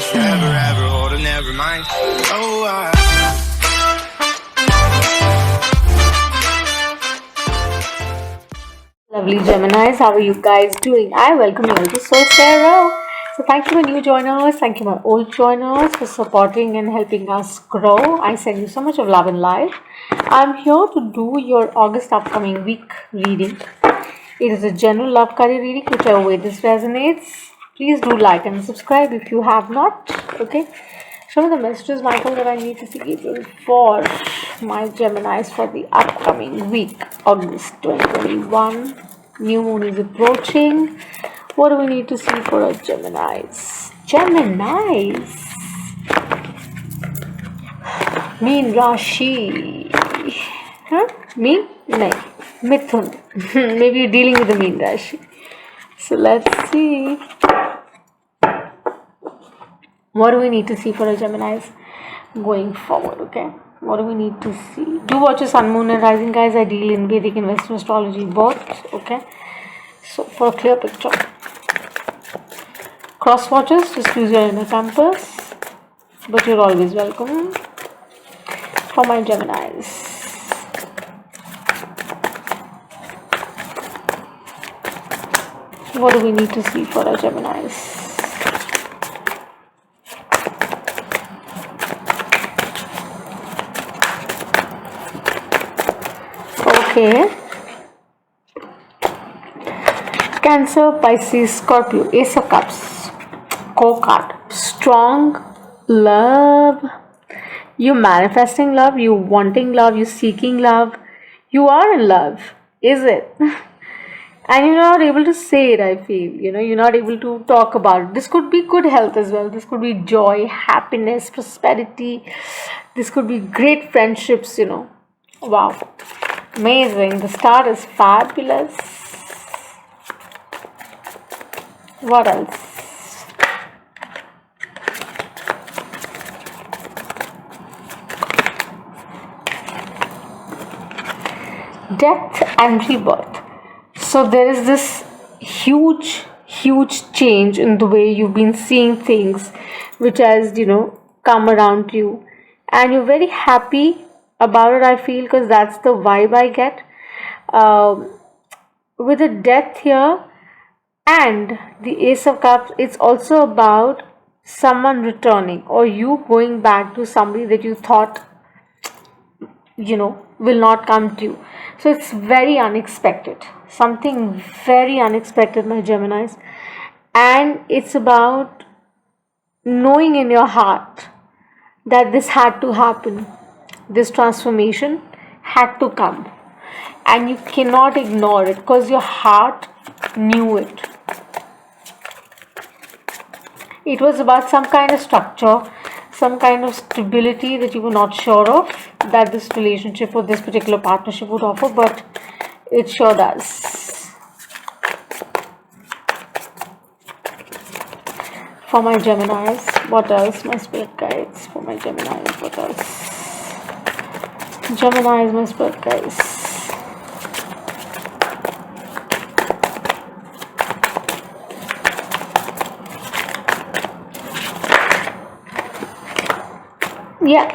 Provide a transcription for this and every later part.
was forever, ever holding, never mind. Oh, Lovely Geminis, how are you guys doing? I welcome you all to Soul Sarah. So thank you my new joiners, thank you my old joiners for supporting and helping us grow. I send you so much of love and light. I'm here to do your August upcoming week reading. It is a general love career reading, whichever way this resonates. Please do like and subscribe if you have not. Okay. Show me the messages, Michael, that I need to give for my Geminis for the upcoming week, August 2021. New moon is approaching. What do we need to see for our Geminis? Geminis. Meen Rashi. Huh? Meen? No. Mithun. Maybe you're dealing with the Meen Rashi. So let's see. What do we need to see for our Geminis going forward, okay? What do we need to see? Do watch your Sun, Moon and Rising, guys. I deal in Vedic and Western astrology both, okay? So, for a clear picture. Cross watchers, just use your inner compass. But you're always welcome. For my Geminis. What do we need to see for our Geminis? Okay. Cancer, Pisces, Scorpio, Ace of Cups, Co-card, strong love. You manifesting love, you wanting love, you seeking love, you are in love, is it? And you're not able to say it, I feel. You're not able to talk about it. This could be good health as well. This could be joy, happiness, prosperity. This could be great friendships, Wow. Amazing. The star is fabulous. What else? Death and rebirth. So there is this huge change in the way you've been seeing things, which has, come around you. And you're very happy about it, I feel, because that's the vibe I get. With the death here and the Ace of Cups, it's also about someone returning or you going back to somebody that you thought, will not come to you. So it's very unexpected. Something very unexpected, my Geminis. And it's about knowing in your heart that this had to happen. This transformation had to come. And you cannot ignore it because your heart knew it. It was about some kind of structure, some kind of stability that you were not sure of that this relationship or this particular partnership would offer, but it sure does. For my Geminis, what else? My spirit guides. For my Geminis, what else? Geminis, my spirit guides. Yeah,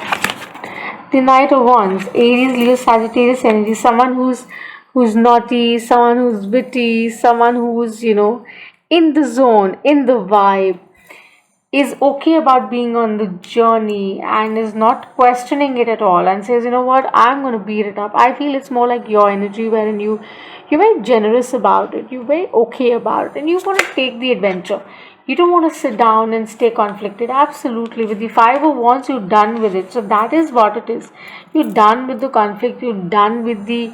the Knight of Wands, Aries, Leo, Sagittarius energy. Someone who's naughty, someone who's witty, someone who's in the zone, in the vibe, is okay about being on the journey and is not questioning it at all and says, what, I'm going to beat it up. I feel it's more like your energy wherein you're very generous about it, you're very okay about it, and you want to take the adventure. You don't want to sit down and stay conflicted. Absolutely. With the Five of Wands, you're done with it. So that is what it is. You're done with the conflict. You're done with the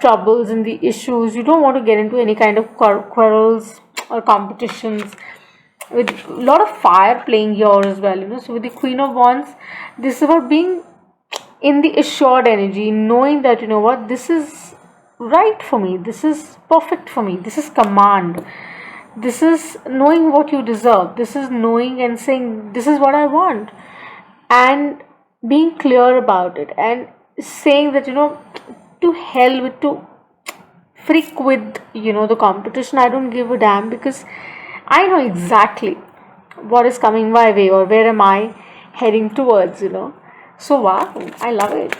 troubles and the issues. You don't want to get into any kind of quarrels or competitions. With a lot of fire playing here as well. So with the Queen of Wands, this is about being in the assured energy, knowing that, this is right for me. This is perfect for me. This is command. This is knowing what you deserve. This is knowing and saying, this is what I want. And being clear about it. And saying that, to hell with, to freak with, the competition. I don't give a damn because I know exactly what is coming my way, or where am I heading towards, So wow, I love it.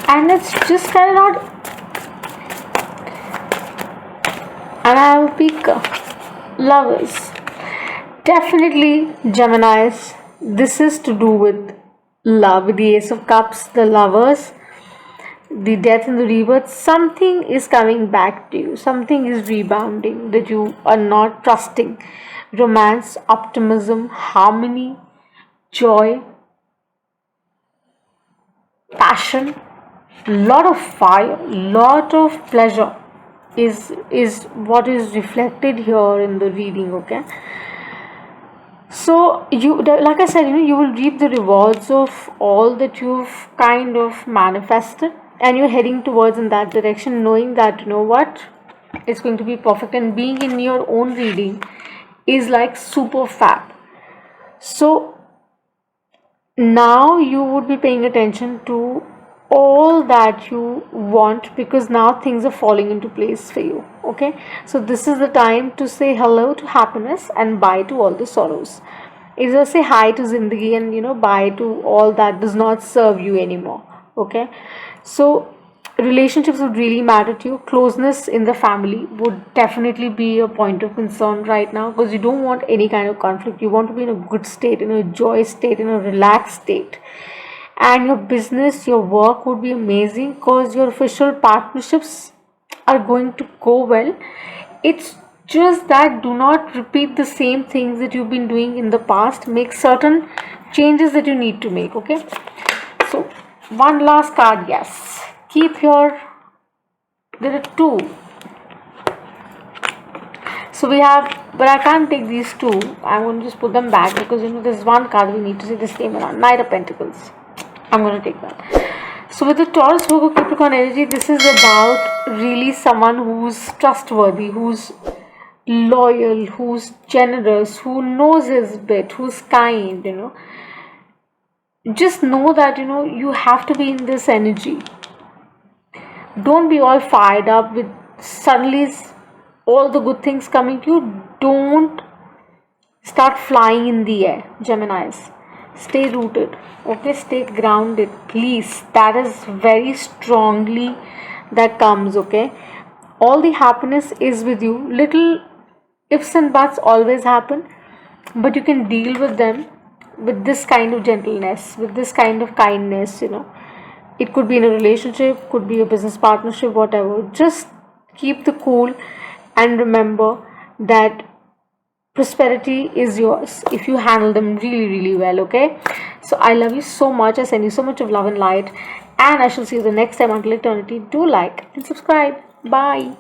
And it's just kind of not. And I have a peak. Lovers. Definitely, Geminis. This is to do with love. With the Ace of Cups, the Lovers, the Death and the Rebirth. Something is coming back to you. Something is rebounding that you are not trusting. Romance, optimism, harmony, joy, passion, lot of fire, lot of pleasure is what is reflected here in the reading. Okay, so like I said, you will reap the rewards of all that you've kind of manifested, and you're heading towards in that direction, knowing that what, it's going to be perfect. And being in your own reading is like super fab. So now you would be paying attention to all that you want, because now things are falling into place for you. Okay, so this is the time to say hello to happiness and bye to all the sorrows. Is to say hi to Zindagi and bye to all that does not serve you anymore. Okay, so relationships would really matter to you. Closeness in the family would definitely be a point of concern right now, because you don't want any kind of conflict. You want to be in a good state, in a joy state, in a relaxed state. And your business, your work would be amazing, because your official partnerships are going to go well. It's just that do not repeat the same things that you've been doing in the past. Make certain changes that you need to make. Okay, so one last card. Yes, keep your, there are two, so we have, but I can't take these two. I'm going to just put them back, because there's one card we need to see. This came around, Knight of Pentacles. I'm going to take that. So with the Taurus, Virgo, Capricorn energy, this is about really someone who's trustworthy, who's loyal, who's generous, who knows his bit, who's kind. Just know that you have to be in this energy. Don't be all fired up with suddenly all the good things coming to you. Don't start flying in the air, Geminis. Stay rooted. Okay, stay grounded, please. That is very strongly that comes. Okay, all the happiness is with you. Little ifs and buts always happen, but you can deal with them with this kind of gentleness, with this kind of kindness. It could be in a relationship, could be a business partnership, whatever. Just keep the cool and remember that prosperity is yours if you handle them really, really well. Okay, so I love you so much. I send you so much of love and light, and I shall see you the next time. Until eternity, do like and subscribe. Bye.